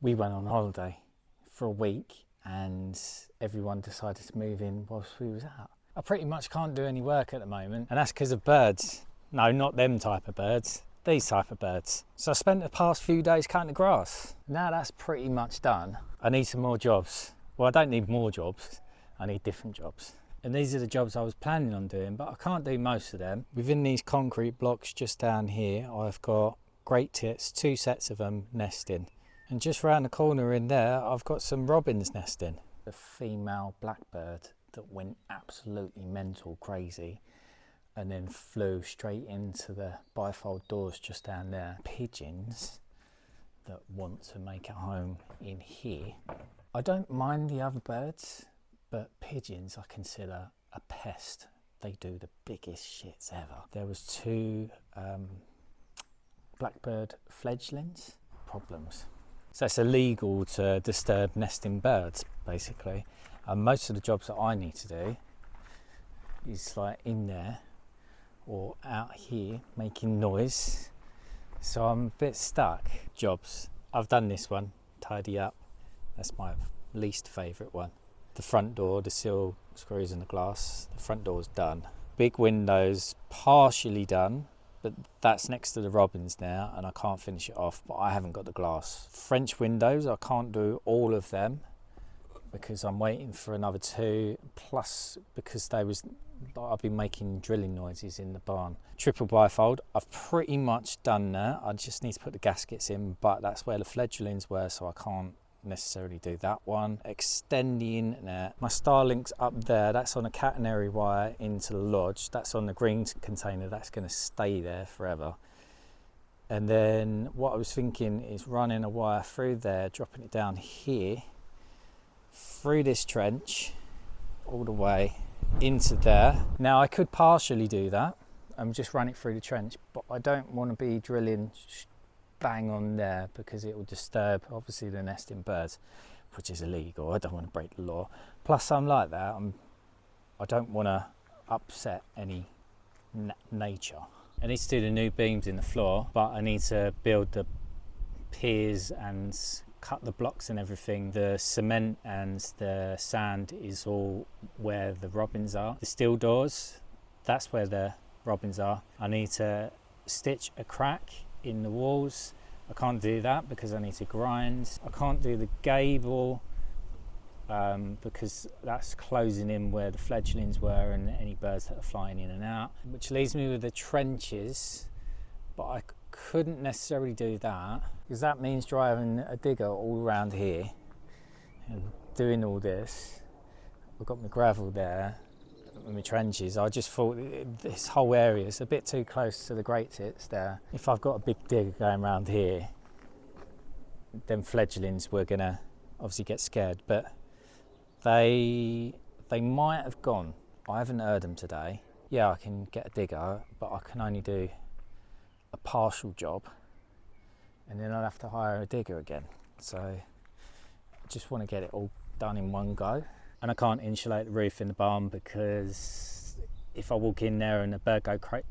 We went on holiday for a week and everyone decided to move in whilst we was out. I pretty much can't do any work at the moment, and that's because of birds. No, not them type of birds, these type of birds. So I spent the past few days cutting the grass. Now that's pretty much done. I need some more jobs. Well, I don't need more jobs, I need different jobs. And these are the jobs I was planning on doing, but I can't do most of them. Within these concrete blocks just down here, I've got great tits, 2 sets of them nesting. And just round the corner in there, I've got some robins nesting. The female blackbird that went absolutely mental crazy and then flew straight into the bifold doors just down there. Pigeons that want to make a home in here. I don't mind the other birds, but pigeons I consider a pest. They do the biggest shits ever. There was 2 blackbird fledglings. Problems. So it's illegal to disturb nesting birds, basically. And most of the jobs that I need to do is like in there or out here making noise. So I'm a bit stuck. Jobs. I've done this one, tidy up. That's my least favourite one. The front door, the sill screws in the glass. The front door's done. Big windows, partially done. But that's next to the robins now and I can't finish it off, but I haven't got the glass. French windows, I can't do all of them because I'm waiting for another 2, plus because I've been making drilling noises in the barn. Triple bifold, I've pretty much done that. I just need to put the gaskets in, but that's where the fledglings were, so I can't necessarily do that one. Extend the internet. My Starlink's up there, that's on a catenary wire into the lodge. That's on the green container, that's going to stay there forever. And then what I was thinking is running a wire through there, dropping it down here, through this trench, all the way into there. Now I could partially do that and just run it through the trench, but I don't want to be drilling bang on there because it will disturb obviously the nesting birds, which is illegal. I don't want to break the law. Plus I'm like that, I don't want to upset any nature. I need to do the new beams in the floor, but I need to build the piers and cut the blocks and everything. The cement and the sand is all where the robins are. The steel doors, that's where the robins are. I need to stitch a crack in the walls. I can't do that because I need to grind. I can't do the gable because that's closing in where the fledglings were and any birds that are flying in and out, which leaves me with the trenches, but I couldn't necessarily do that because that means driving a digger all around here and doing all this. I've got my gravel there, my trenches. I just thought this whole area is a bit too close to the great tits there. If I've got a big digger going around here, then fledglings were gonna obviously get scared, but they might have gone. I haven't heard them today. Yeah, I can get a digger, but I can only do a partial job and then I'll have to hire a digger again. So I just want to get it all done in one go. And I can't insulate the roof in the barn because if I walk in there and the bird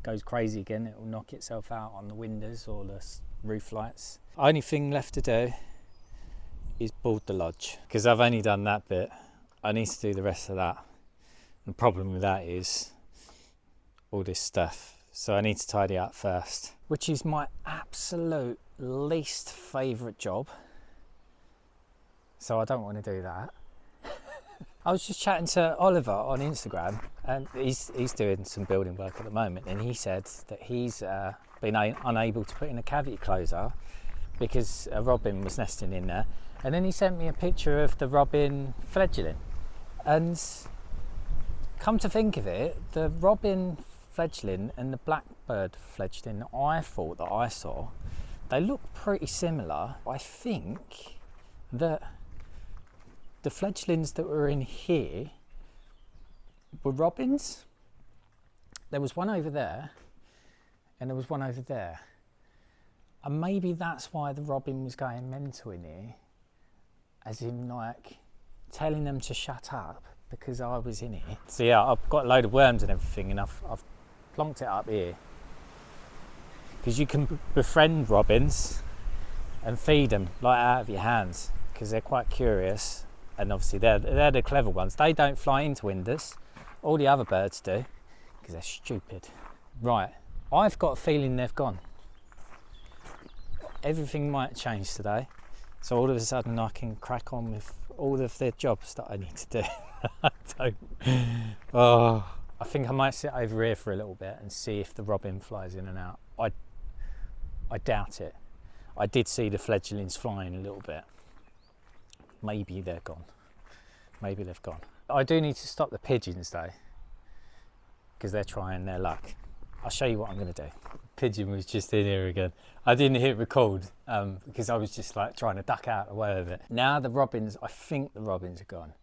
goes crazy again, it will knock itself out on the windows or the roof lights. Only thing left to do is board the lodge because I've only done that bit. I need to do the rest of that. The problem with that is all this stuff. So I need to tidy up first, which is my absolute least favourite job. So I don't want to do that. I was just chatting to Oliver on Instagram and he's doing some building work at the moment, and he said that he's been unable to put in a cavity closer because a robin was nesting in there. And then he sent me a picture of the robin fledgling, and come to think of it, the robin fledgling and the blackbird fledgling I thought that I saw, they look pretty similar. I think that the fledglings that were in here were robins. There was one over there and there was one over there, and maybe that's why the robin was going mental in here, as in like telling them to shut up because I was in here. So yeah, I've got a load of worms and everything, and I've plonked it up here because you can befriend robins and feed them like out of your hands, because they're quite curious, and obviously they're the clever ones. They don't fly into windows. All the other birds do, because they're stupid. Right, I've got a feeling they've gone. Everything might change today, so all of a sudden I can crack on with all of the jobs that I need to do. I think I might sit over here for a little bit and see if the robin flies in and out. I doubt it. I did see the fledglings flying a little bit. Maybe they're gone. Maybe they've gone. I do need to stop the pigeons though, because they're trying their luck. I'll show you what I'm going to do. Pigeon was just in here again. I didn't hit record because I was just like trying to duck out of the way of it. Now the robins, I think the robins are gone.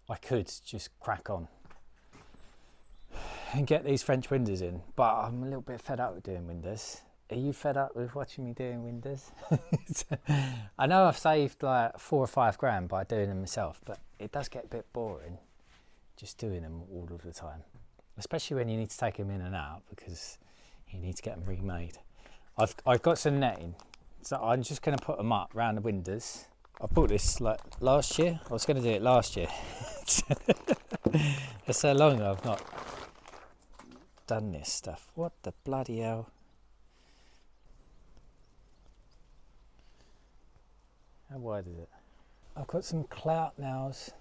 I could just crack on and get these French windows in, but I'm a little bit fed up with doing windows. Are you fed up with watching me doing windows? I know I've saved like 4 or 5 grand by doing them myself, but it does get a bit boring just doing them all of the time, especially when you need to take them in and out because you need to get them remade. I've got some netting, so I'm just going to put them up around the windows. I bought this like last year. I was going to do it last year. It's so long I've not done this stuff. What the bloody hell? How wide is it? I've got some clout nails.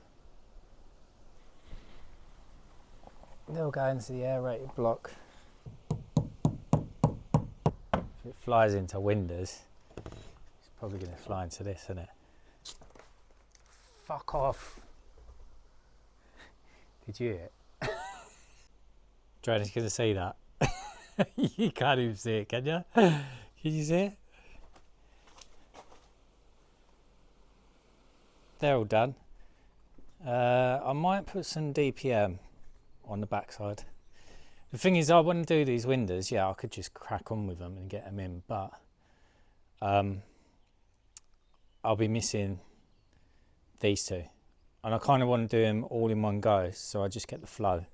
They'll go into the aerated block. If it flies into windows, it's probably going to fly into this, isn't it? Fuck off. Did you hear it? Joanna's going to see that. You can't even see it, can you? Can you see it? They're all done. I might put some DPM on the backside. The thing is, I want to do these windows. Yeah, I could just crack on with them and get them in, but I'll be missing these two. And I kind of want to do them all in one go, so I just get the flow and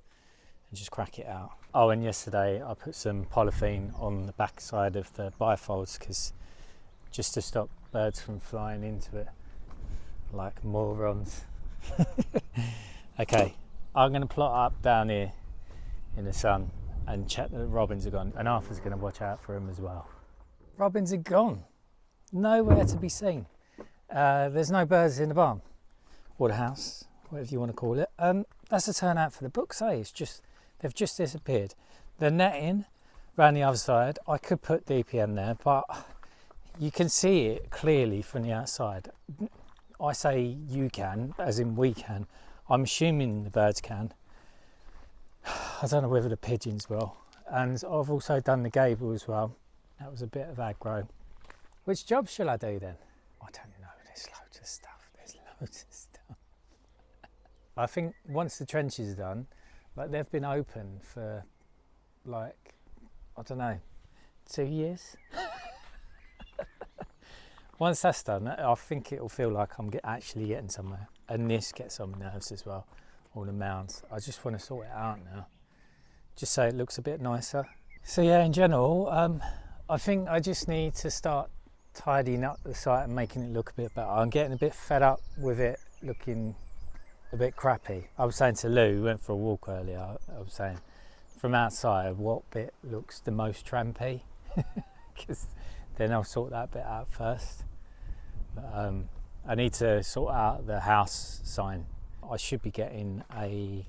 just crack it out. Oh, and yesterday I put some polythene on the backside of the bifolds, because just to stop birds from flying into it like morons. Okay, I'm going to plot up down here in the sun and check that the robins are gone, and Arthur's going to watch out for them as well. Robins are gone, nowhere to be seen. There's no birds in the barn or the house, whatever you want to call it. That's a turnout for the books, eh? It's just, they've just disappeared. The netting around the other side, I could put DPM there, but you can see it clearly from the outside. I say you can, as in we can. I'm assuming the birds can. I don't know whether the pigeons will. And I've also done the gable as well. That was a bit of aggro. Which job shall I do then? I don't know, there's loads of stuff. There's loads of stuff. I think once the trenches are done, like they've been open for like, I don't know, 2 years. Once that's done, I think it'll feel like I'm actually getting somewhere. And this gets on my nerves as well, all the mounds. I just want to sort it out now, just so it looks a bit nicer. So yeah, in general, I think I just need to start tidying up the site and making it look a bit better. I'm getting a bit fed up with it looking a bit crappy. I was saying to Lou, we went for a walk earlier, I was saying from outside what bit looks the most trampy, because then I'll sort that bit out first. But, I need to sort out the house sign. I should be getting a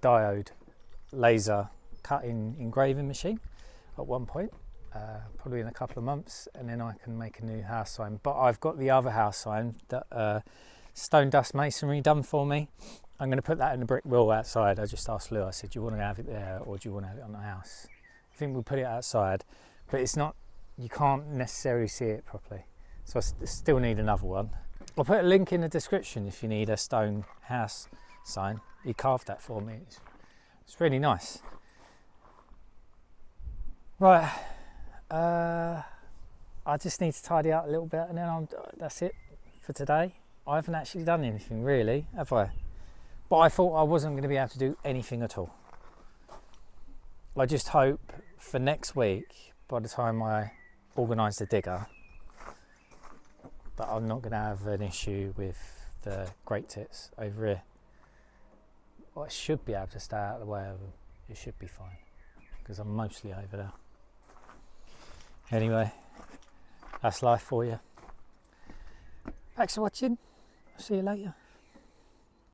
diode laser cutting engraving machine at one point, probably in a couple of months, and then I can make a new house sign. But I've got the other house sign that Stone Dust Masonry done for me. I'm going to put that in the brick wall outside. I just asked Lou, I said, do you want to have it there or do you want to have it on the house? I think we'll put it outside, but it's not, you can't necessarily see it properly. So I still need another one. I'll put a link in the description if you need a stone house sign. He carved that for me. It's really nice. Right, I just need to tidy up a little bit and then that's it for today. I haven't actually done anything really, have I? But I thought I wasn't going to be able to do anything at all. I just hope for next week, by the time I organise the digger, but I'm not going to have an issue with the great tits over here. Well, I should be able to stay out of the way of them. It should be fine because I'm mostly over there. Anyway, that's life for you. Thanks for watching. I'll see you later.